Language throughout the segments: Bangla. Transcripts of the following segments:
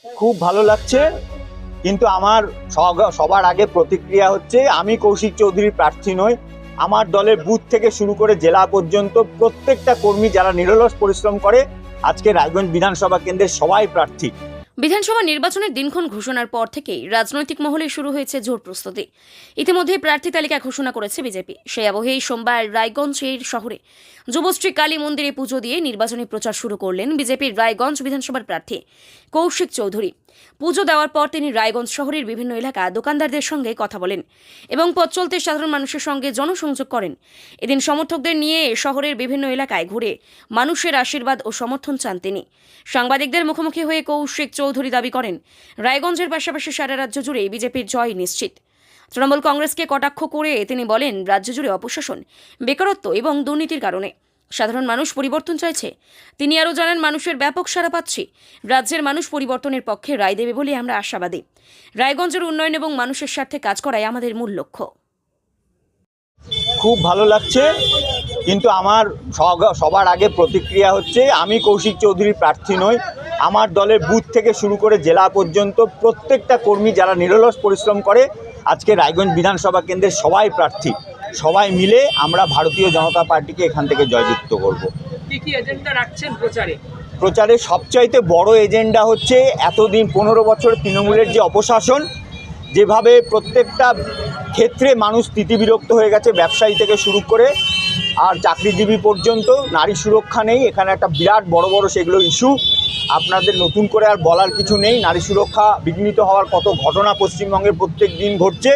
খুব ভালো লাগছে, কিন্তু আমার সবার আগে প্রতিক্রিয়া হচ্ছে, আমি কৌশিক চৌধুরী প্রার্থী নই। আমার দলের বুথ থেকে শুরু করে জেলা পর্যন্ত প্রত্যেকটা কর্মী যারা নিরলস পরিশ্রম করে আজকে রায়গঞ্জ বিধানসভা কেন্দ্রের সবাই প্রার্থী। বিধানসভা নির্বাচনের দিনক্ষণ ঘোষণার পর থেকেই রাজনৈতিক মহলে শুরু হয়েছে জোর প্রস্তুতি। ইতিমধ্যে প্রার্থী তালিকা ঘোষণা করেছে বিজেপি। সেই আবহেই সোমবার রায়গঞ্জের শহরে যুবশ্রী কালী মন্দিরে পুজো দিয়ে নির্বাচনী প্রচার শুরু করলেন বিজেপির রায়গঞ্জ বিধানসভার প্রার্থী কৌশিক চৌধুরী। পুজো দেওয়ার পর তিনি রায়গঞ্জ শহরের বিভিন্ন এলাকা দোকানদারদের সঙ্গে কথা বলেন এবং পথ চলতে সাধারণ মানুষের সঙ্গে জনসংযোগ করেন। এদিন সমর্থকদের নিয়ে শহরের বিভিন্ন এলাকায় ঘুরে মানুষের আশীর্বাদ ও সমর্থন চান তিনি। সাংবাদিকদের মুখোমুখি হয়ে কৌশিক চৌধুরী দাবি করেন, রায়গঞ্জের পাশাপাশি সারা রাজ্য জুড়ে বিজেপির জয় নিশ্চিত। তৃণমূল কংগ্রেসকে কটাক্ষ করে তিনি বলেন, রাজ্য জুড়ে অপশাসন, বেকারত্ব এবং দুর্নীতির কারণে সাধারণ মানুষ পরিবর্তন চাইছে। তিনি আরও জানান, মানুষের ব্যাপক সাড়া পাচ্ছি। রাজ্যের মানুষ পরিবর্তনের পক্ষে রায় দেবে বলে আমরা আশাবাদী। রায়গঞ্জের উন্নয়ন এবং মানুষের স্বার্থে কাজ করাই আমাদের মূল লক্ষ্য। খুব ভালো লাগছে, কিন্তু আমার সবার আগে প্রতিক্রিয়া হচ্ছে, আমি কৌশিক চৌধুরী প্রার্থী নই। আমার দলের বুথ থেকে শুরু করে জেলা পর্যন্ত প্রত্যেকটা কর্মী যারা নিরলস পরিশ্রম করে আজকে রায়গঞ্জ বিধানসভা কেন্দ্রের সবাই প্রার্থী। সবাই মিলে আমরা ভারতীয় জনতা পার্টিকে এখান থেকে জয়যুক্ত করব। কি কি এজেন্ডা রাখছেন প্রচারে? প্রচারে সবচাইতে বড় এজেন্ডা হচ্ছে, এতদিন 15 বছর তৃণমূলের যে অপশাসন, যেভাবে প্রত্যেকটা ক্ষেত্রে মানুষ স্থিতিবিরক্ত হয়ে গেছে, ব্যবসায়ী থেকে শুরু করে আর চাকরিজীবী পর্যন্ত, নারী সুরক্ষা নেই। এখানে একটা বিরাট বড় বড় সেগুলো ইস্যু, আপনাদের নতুন করে আর বলার কিছু নেই। নারী সুরক্ষা বিঘ্নিত হওয়ার কত ঘটনা পশ্চিমবঙ্গে প্রত্যেক দিন ঘটছে।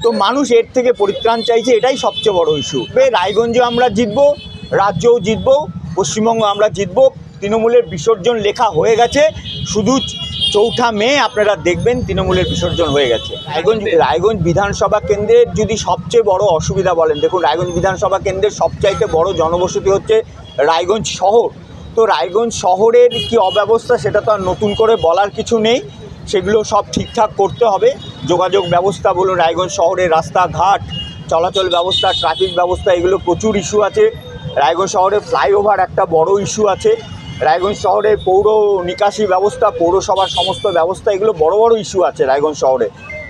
তো মানুষ এর থেকে পরিত্রাণ চাইছে, এটাই সবচেয়ে বড় ইস্যু। রায়গঞ্জে আমরা জিতবো, রাজ্যও জিতবো, পশ্চিমবঙ্গ আমরা জিতবো। তৃণমূলের বিসর্জন লেখা হয়ে গেছে, শুধু 4 মে আপনারা দেখবেন তৃণমূলের বিসর্জন হয়ে গেছে। রায়গঞ্জ বিধানসভা কেন্দ্রের যদি সবচেয়ে বড় অসুবিধা বলেন, দেখুন রায়গঞ্জ বিধানসভা কেন্দ্রের সবচাইতে বড় জনবসতি হচ্ছে রায়গঞ্জ শহর। তো রায়গঞ্জ শহরের কি অব্যবস্থা, সেটা তো আর নতুন করে বলার কিছু নেই। সেগুলো সব ঠিকঠাক করতে হবে। যোগাযোগ ব্যবস্থা বলুন, রায়গঞ্জ শহরের রাস্তাঘাট, চলাচল ব্যবস্থা, ট্রাফিক ব্যবস্থা, এগুলো প্রচুর ইস্যু আছে। রায়গঞ্জ শহরে ফ্লাইওভার একটা বড় ইস্যু আছে। রায়গঞ্জ শহরে পৌর নিকাশি ব্যবস্থা, পৌরসভার সমস্ত ব্যবস্থা, এগুলো বড় বড় ইস্যু আছে রায়গঞ্জ শহরে।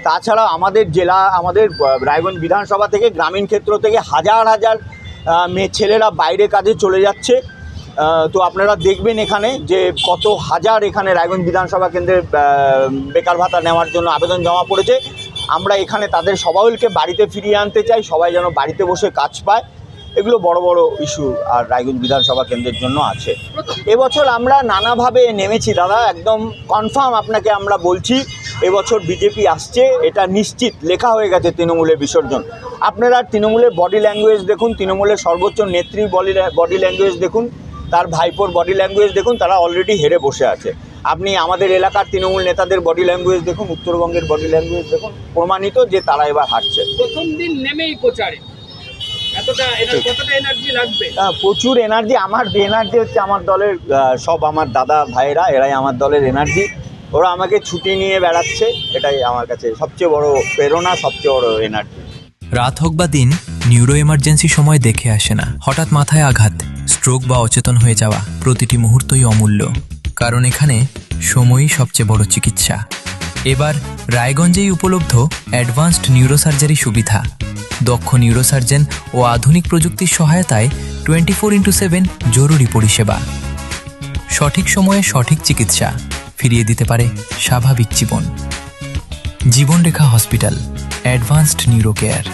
তাছাড়া আমাদের রায়গঞ্জ বিধানসভা থেকে, গ্রামীণ ক্ষেত্র থেকে হাজার হাজার মেয়ে ছেলেরা বাইরে কাজে চলে যাচ্ছে। তো আপনারা দেখবেন এখানে যে কত হাজার এখানে রায়গঞ্জ বিধানসভা কেন্দ্রের বেকার ভাতা নেওয়ার জন্য আবেদন জমা পড়েছে। আমরা এখানে তাদের সবাইকে বাড়িতে ফিরিয়ে আনতে চাই, সবাই যেন বাড়িতে বসে কাজ পায়। এগুলো বড় বড় ইস্যু আর রায়গঞ্জ বিধানসভা কেন্দ্রের জন্য আছে। এবছর আমরা নানাভাবে নেমেছি দাদা, একদম কনফার্ম আপনাকে আমরা বলছি, এবছর বিজেপি আসছে, এটা নিশ্চিত, লেখা হয়ে গেছে তৃণমূলের বিসর্জন। আপনারা তৃণমূলের বডি ল্যাঙ্গুয়েজ দেখুন, তৃণমূলের সর্বোচ্চ নেত্রীর বডি ল্যাঙ্গুয়েজ দেখুন, তার ভাইপোর বডি ল্যাঙ্গুয়েজ দেখুন, তারা অলরেডি হেরে বসে আছে। আপনি আমাদের এলাকার তৃণমূল নেতাদের বডি ল্যাঙ্গুয়েজ দেখুন, উত্তরবঙ্গের বডি ল্যাঙ্গুয়েজ দেখুন, প্রমাণিত যে তারা এবার হারছে। প্রথম দিন নেমেই প্রচারে কতটা এনার্জি লাগবে? প্রচুর এনার্জি। আমার এনার্জি হচ্ছে আমার দলের আমার দাদা ভাইয়েরা, এরাই আমার দলের এনার্জি। ওরা আমাকে ছুটি নিয়ে বেড়াচ্ছে, এটাই আমার কাছে সবচেয়ে বড় প্রেরণা, সবচেয়ে বড় এনার্জি। রাত হোক বা দিন, নিউরো এমার্জেন্সি সময় দেখে আসে না। হঠাৎ মাথায় আঘাত, স্ট্রোক বা অচেতন হয়ে যাওয়া, প্রতিটি মুহূর্তই অমূল্য, কারণ এখানে সময়ই সবচেয়ে বড় চিকিৎসা। এবার রায়গঞ্জেই উপলব্ধ অ্যাডভান্সড নিউরোসার্জারি সুবিধা। দক্ষ নিউরোসার্জন ও আধুনিক প্রযুক্তির সহায়তায় 24x7 জরুরি পরিষেবা। সঠিক সময়ে সঠিক চিকিৎসা ফিরিয়ে দিতে পারে স্বাভাবিক জীবন। জীবনরেখা হসপিটাল, অ্যাডভান্সড নিউরো কেয়ার।